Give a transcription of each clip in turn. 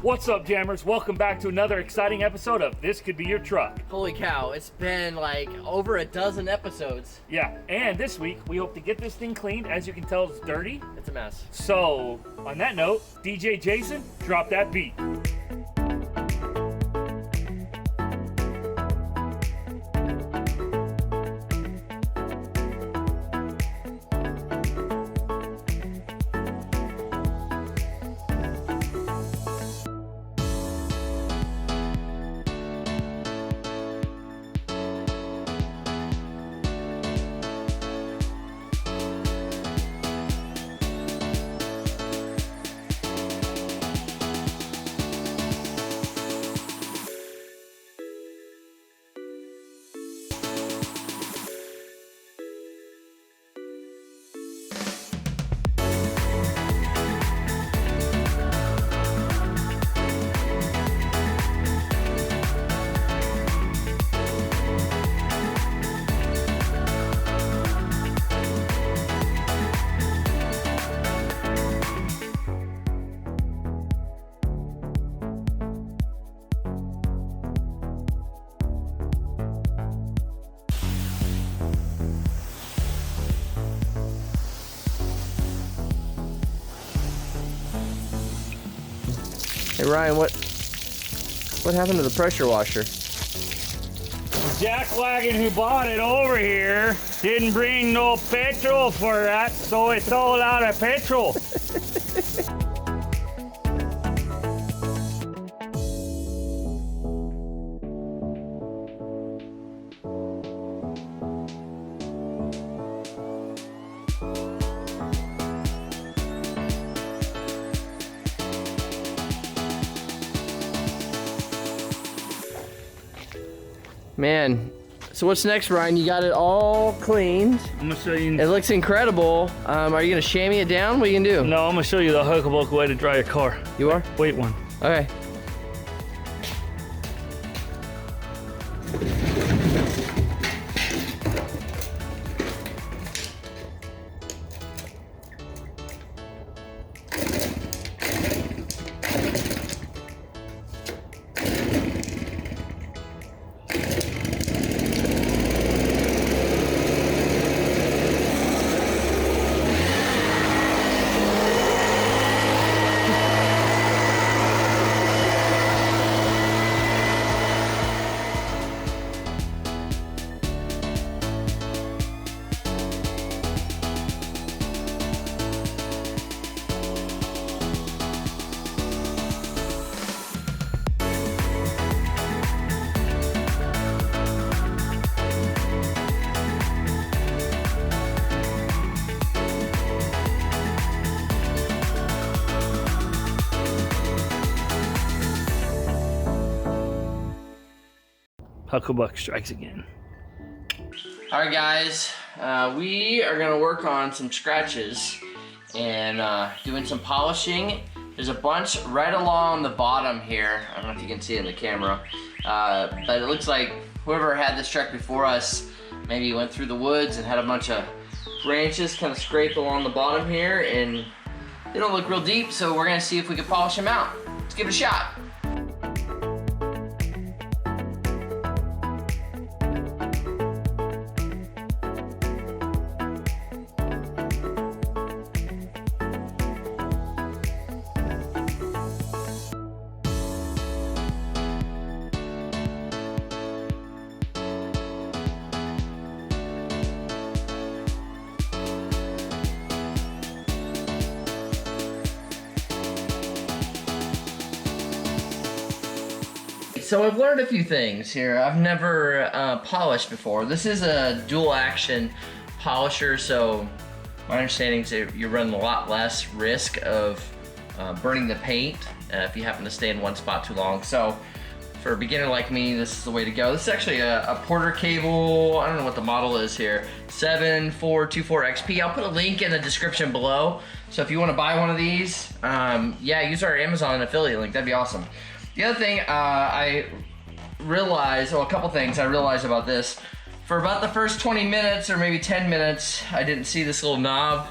What's up, jammers? Welcome back to another exciting episode of This Could Be Your Truck. Holy cow, it's been like over a dozen episodes. Yeah, and this week we hope to get this thing cleaned. As you can tell, it's dirty. It's a mess. So, on that note, DJ Jason, drop that beat. Hey Ryan, what happened to the pressure washer? The jackwagon who bought it over here didn't bring no petrol for that, so it's all out of petrol. Man, so what's next, Ryan? You got it all cleaned. I'm gonna show you. It looks incredible. Are you gonna chamois it down? What are you gonna do? No, I'm gonna show you the hook-a-book way to dry your car. You are? Wait one. Okay. Hucklebuck strikes again. All right, guys. We are gonna work on some scratches and doing some polishing. There's a bunch right along the bottom here. I don't know if you can see it in the camera, but it looks like whoever had this truck before us maybe went through the woods and had a bunch of branches kind of scraped along the bottom here, and they don't look real deep, so we're gonna see if we can polish them out. Let's give it a shot. So I've learned a few things here. I've never polished before. This is a dual action polisher, so my understanding is that you run a lot less risk of burning the paint if you happen to stay in one spot too long. So for a beginner like me, this is the way to go. This is actually a Porter cable. I don't know what the model is here. 7424XP. I'll put a link in the description below. So if you want to buy one of these, yeah, use our Amazon affiliate link. That'd be awesome. The other thing I realized, well, a couple things I realized about this. For about the first 20 minutes or maybe 10 minutes, I didn't see this little knob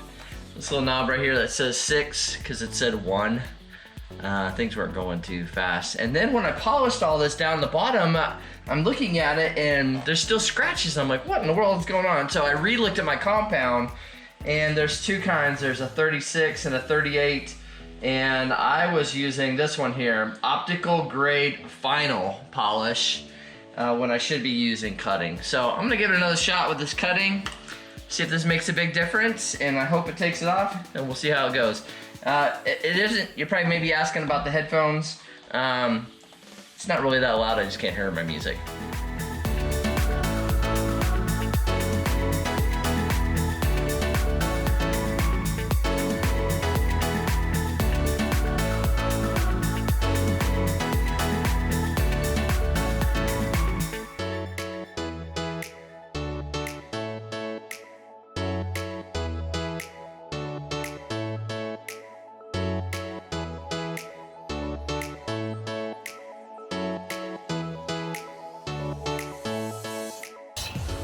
right here that says 6 because it said 1. things weren't going too fast. And then when I polished all this down the bottom, I'm looking at it and there's still scratches. I'm like, what in the world is going on? So I re-looked at my compound, and there's two kinds. There's a 36 and a 38. And I was using this one here, optical grade final polish, when I should be using cutting. So I'm gonna give it another shot with this cutting, see if this makes a big difference, and I hope it takes it off, and we'll see how it goes. It isn't, you're probably maybe asking about the headphones. It's not really that loud, I just can't hear my music.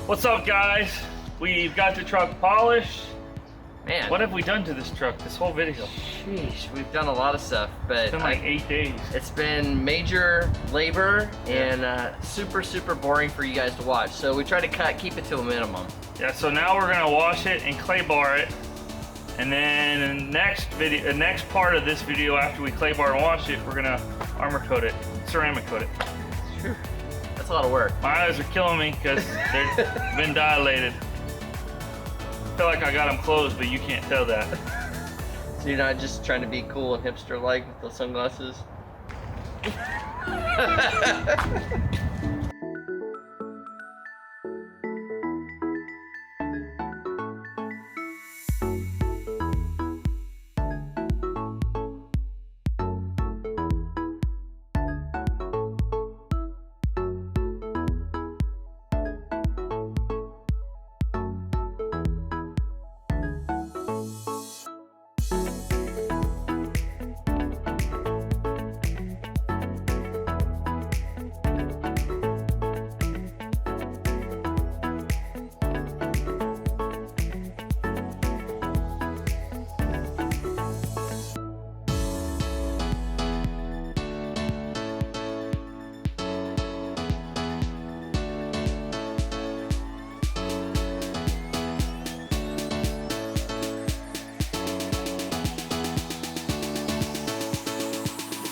What's up, guys? We've got the truck polished. Man. What have we done to this truck this whole video? Sheesh, we've done a lot of stuff, but It's been like 8 days. It's been major labor and super, super boring for you guys to watch. So we try to keep it to a minimum. Yeah, so now we're gonna wash it and clay bar it. And then the next part of this video after we clay bar and wash it, we're gonna armor coat it, ceramic coat it. Whew. That's a lot of work. My eyes are killing me because they've been dilated. I feel like I got them closed, but you can't tell that. So you're not just trying to be cool and hipster-like with those sunglasses?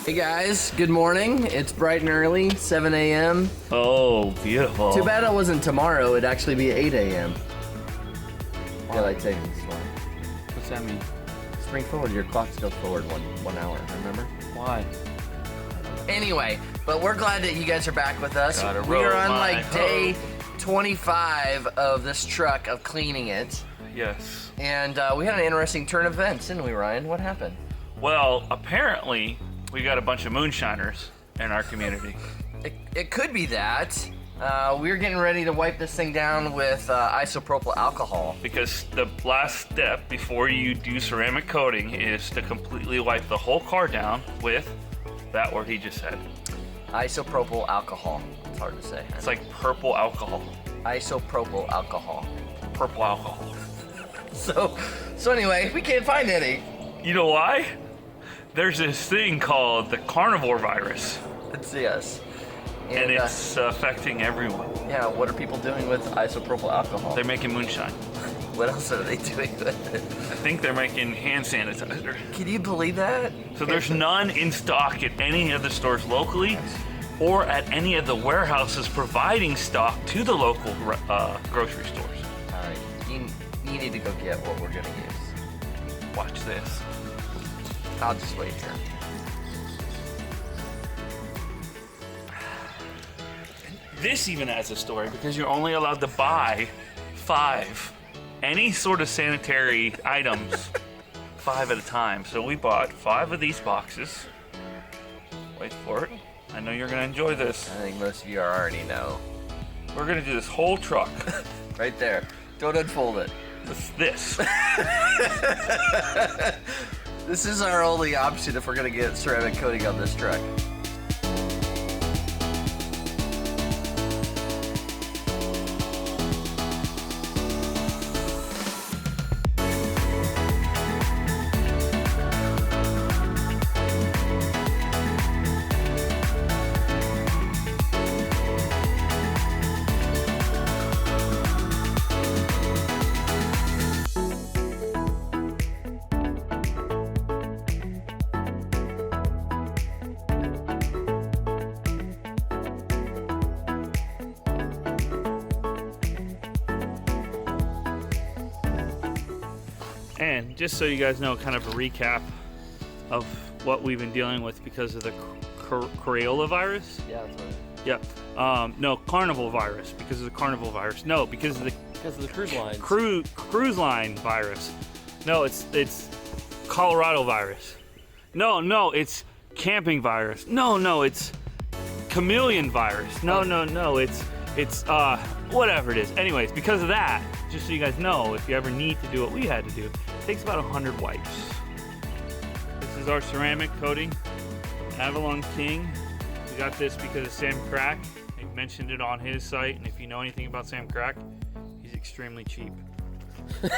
Hey guys, good morning. It's bright and early, 7 a.m. Oh, beautiful. Too bad it wasn't tomorrow. It'd actually be 8 a.m. Daylight savings time. What's that mean? Spring forward, your clock's goes forward one hour, remember? Why? Anyway, but we're glad that you guys are back with us. Gotta We are roll on my like day 25 of this truck of cleaning it. Yes. And we had an interesting turn of events, didn't we, Ryan? What happened? Well, apparently, we got a bunch of moonshiners in our community. It could be that. We're getting ready to wipe this thing down with isopropyl alcohol. Because the last step before you do ceramic coating is to completely wipe the whole car down with that word he just said. Isopropyl alcohol. It's hard to say. It's like purple alcohol. Isopropyl alcohol. Purple alcohol. So anyway, we can't find any. You know why? There's this thing called the carnivore virus. It's yes. And it's affecting everyone. Yeah, what are people doing with isopropyl alcohol? They're making moonshine. What else are they doing with it? I think they're making hand sanitizer. Can you believe that? So there's none in stock at any of the stores locally or at any of the warehouses providing stock to the local grocery stores. All right, you need to go get what we're gonna use. Watch this. I'll just wait here. This even has a story because you're only allowed to buy 5. Any sort of sanitary items, 5 at a time. So we bought 5 of these boxes. Wait for it. I know you're gonna enjoy this. I think most of you already know. We're gonna do this whole truck. Right there. Don't unfold it. This. This is our only option if we're gonna get ceramic coating on this truck. And just so you guys know, kind of a recap of what we've been dealing with because of the Crayola virus. Yeah, that's right. Yeah. No, Carnival virus because of the Carnival virus. No, because of the cruise lines. Cruise line virus. No, it's Colorado virus. No, it's camping virus. No, it's chameleon virus. No, it's whatever it is. Anyways, because of that, just so you guys know, if you ever need to do what we had to do, it takes about 100 wipes. This is our ceramic coating, Avalon King. We got this because of Sam Crack. He mentioned it on his site, and if you know anything about Sam Crack, he's extremely cheap. So,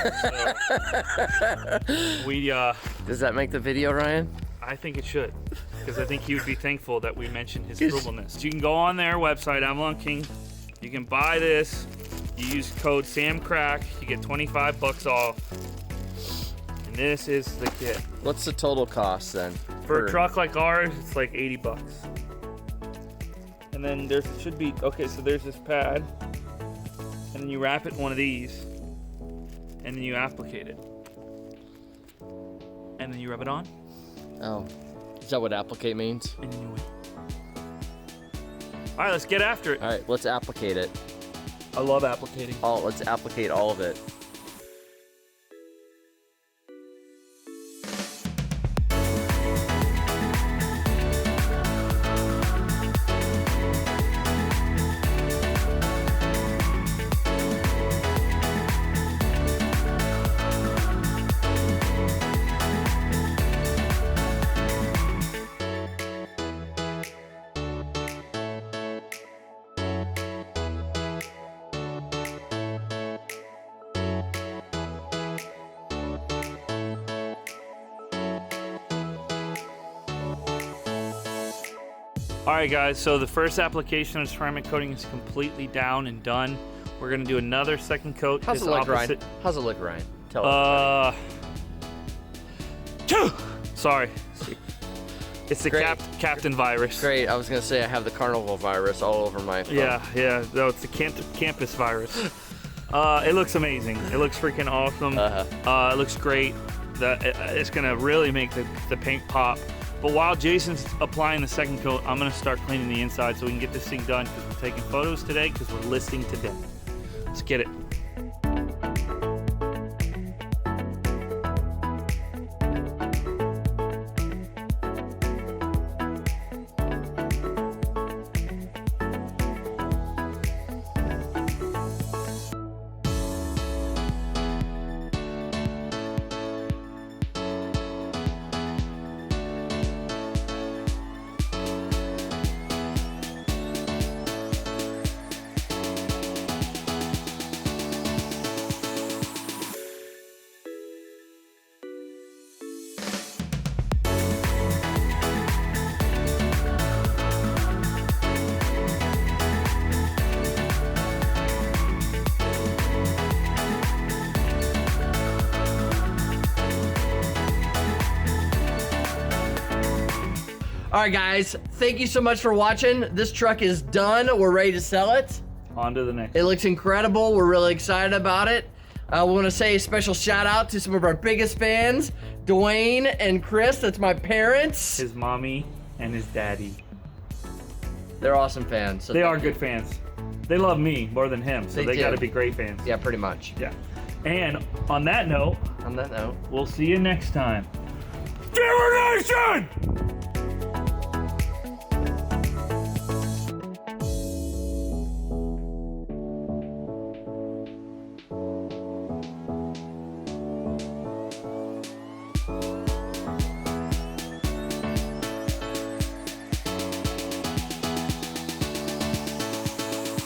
Does that make the video, Ryan? I think it should, because I think he would be thankful that we mentioned his frugalness. You can go on their website, Avalon King. You can buy this. You use code SAMCRACK. You get 25 bucks off. And this is the kit. What's the total cost then? For a truck like ours, it's like 80 bucks. And then there's there's this pad. And then you wrap it in one of these. And then you applicate it. And then you rub it on. Oh. Is that what applicate means? And then you wait. All right, let's get after it. All right, let's applicate it. I love applicating. Let's applicate all of it. All right, guys, so the first application of ceramic coating is completely down and done. We're gonna do another second coat. How's it look, Ryan? How's it look, Ryan? Tell us. Sorry. It's the Captain virus. Great, I was gonna say I have the Carnival virus all over my phone. Yeah, no, it's the campus virus. It looks amazing. It looks freaking awesome. It looks great. It's gonna really make the paint pop. But while Jason's applying the second coat, I'm gonna start cleaning the inside so we can get this thing done because we're taking photos today because we're listing today. Let's get it. All right, guys, thank you so much for watching. This truck is done. We're ready to sell it. On to the next. It looks incredible. We're really excited about it. We want to say a special shout out to some of our biggest fans, Dwayne and Chris. That's my parents. His mommy and his daddy. They're awesome fans. So they are good fans. They love me more than him, so they gotta be great fans. Yeah, pretty much. Yeah. And on that note, we'll see you next time. Generation!